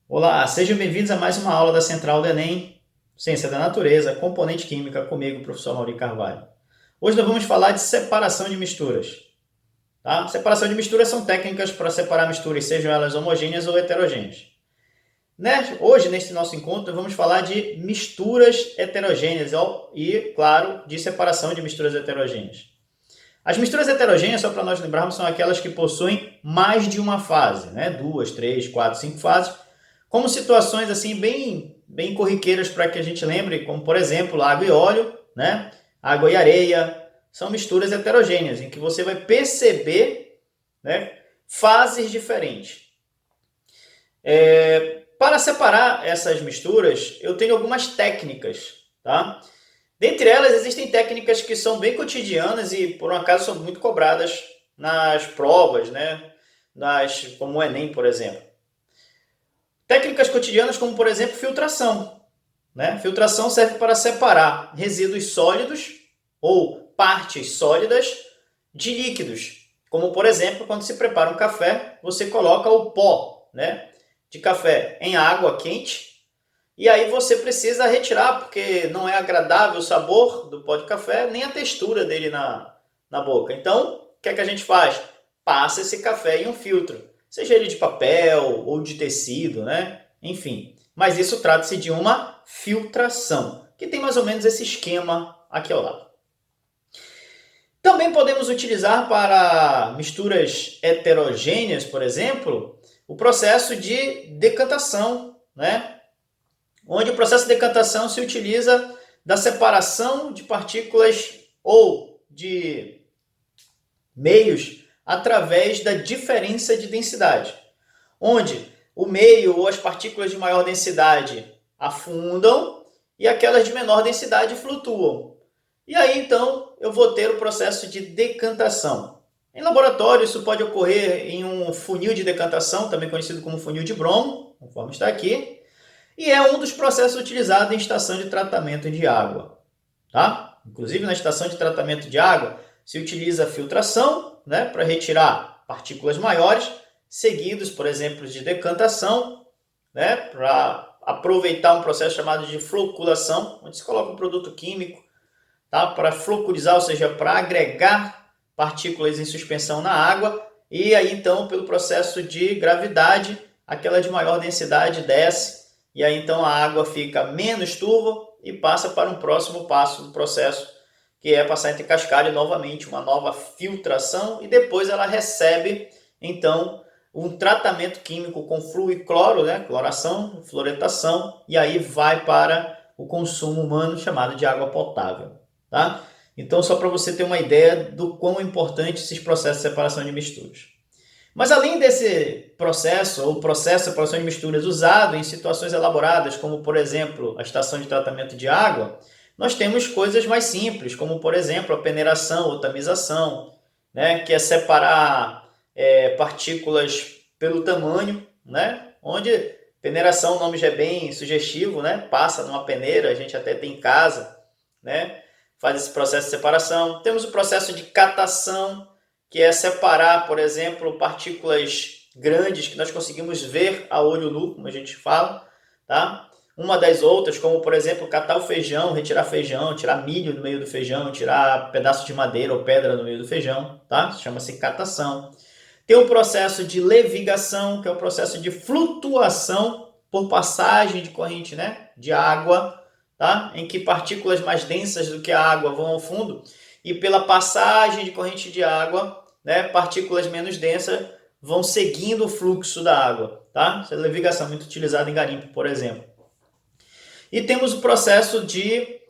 Olá, sejam bem-vindos a mais uma aula da Central do Enem, Ciência da Natureza, Componente Química, comigo, professor Mauri Carvalho. Hoje nós vamos falar de separação de misturas. Tá? Separação de misturas são técnicas para separar misturas, sejam elas homogêneas ou heterogêneas. Hoje, neste nosso encontro, vamos falar de misturas heterogêneas e, claro, de separação de misturas heterogêneas. As misturas heterogêneas, só para nós lembrarmos, são aquelas que possuem mais de uma fase, né? 2, 3, 4, 5 fases, como situações assim bem corriqueiras para que a gente lembre, como por exemplo água e óleo, né? Água e areia, são misturas heterogêneas em que você vai perceber, né, fases diferentes. Para separar essas misturas, eu tenho algumas técnicas, tá? Dentre elas, existem técnicas que são bem cotidianas e, por um acaso, são muito cobradas nas provas, né? Como o Enem, por exemplo. Técnicas cotidianas como, por exemplo, filtração. Né? Filtração serve para separar resíduos sólidos ou partes sólidas de líquidos. Como, por exemplo, quando se prepara um café, você coloca o pó, né, de café em água quente e aí você precisa retirar, porque não é agradável o sabor do pó de café, nem a textura dele na boca. Então, o que é que a gente faz? Passa esse café em um filtro, seja ele de papel ou de tecido, né? Enfim. Mas isso trata-se de uma filtração, que tem mais ou menos esse esquema aqui ao lado. Também podemos utilizar para misturas heterogêneas, por exemplo, o processo de decantação, né? Onde o processo de decantação se utiliza da separação de partículas ou de meios através da diferença de densidade, onde o meio ou as partículas de maior densidade afundam e aquelas de menor densidade flutuam. E aí, então, eu vou ter o processo de decantação. Em laboratório, isso pode ocorrer em um funil de decantação, também conhecido como funil de Bromo, conforme está aqui, e é um dos processos utilizados em estação de tratamento de água. Tá? Inclusive, na estação de tratamento de água, se utiliza a filtração, né, para retirar partículas maiores, seguidos, por exemplo, de decantação, né, para aproveitar um processo chamado de floculação, onde se coloca um produto químico, tá, para floculizar, ou seja, para agregar partículas em suspensão na água, e aí então, pelo processo de gravidade, aquela de maior densidade desce, e aí então a água fica menos turva e passa para um próximo passo do processo, que é passar entre cascalho novamente, uma nova filtração, e depois ela recebe, então, um tratamento químico com flúor e cloro, né? Cloração, fluoretação, e aí vai para o consumo humano chamado de água potável. Tá? Então, só para você ter uma ideia do quão importante esses processos de separação de misturas. Mas além desse processo, ou processo de separação de misturas usado em situações elaboradas, como por exemplo a estação de tratamento de água, nós temos coisas mais simples, como por exemplo a peneiração ou tamização, né, que é separar partículas pelo tamanho, né, onde peneiração, o nome já é bem sugestivo, né, passa numa peneira, a gente até tem em casa, né, faz esse processo de separação. Temos o processo de catação, que é separar, por exemplo, partículas grandes que nós conseguimos ver a olho nu, como a gente fala, tá? Uma das outras, como por exemplo, catar o feijão, retirar feijão, tirar milho no meio do feijão, tirar pedaço de madeira ou pedra no meio do feijão, tá? Chama-se catação. Tem o processo de levigação, que é o processo de flutuação por passagem de corrente, né, de água, tá? Em que partículas mais densas do que a água vão ao fundo e pela passagem de corrente de água, né, partículas menos densas vão seguindo o fluxo da água. Tá? Essa é a levigação muito utilizada em garimpo, por exemplo. E temos o processo de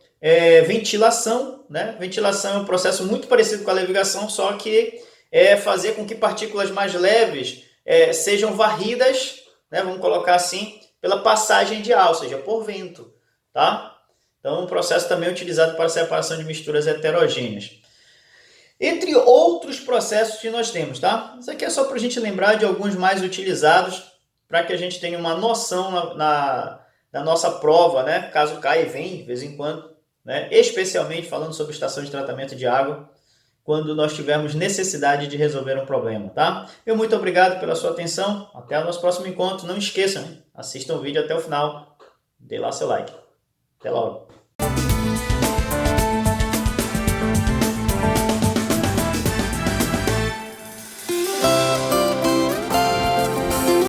ventilação. Né? Ventilação é um processo muito parecido com a levigação, só que é fazer com que partículas mais leves sejam varridas, né, vamos colocar assim, pela passagem de ar, ou seja, por vento. Tá? Então, um processo também utilizado para a separação de misturas heterogêneas. Entre outros processos que nós temos, tá? Isso aqui é só para a gente lembrar de alguns mais utilizados, para que a gente tenha uma noção na nossa prova, né? Caso caia e vem, de vez em quando, né? Especialmente falando sobre estação de tratamento de água, quando nós tivermos necessidade de resolver um problema, tá? Muito obrigado pela sua atenção. Até o nosso próximo encontro. Não esqueçam, hein? assistam o vídeo até o final, dê lá seu like. Até logo!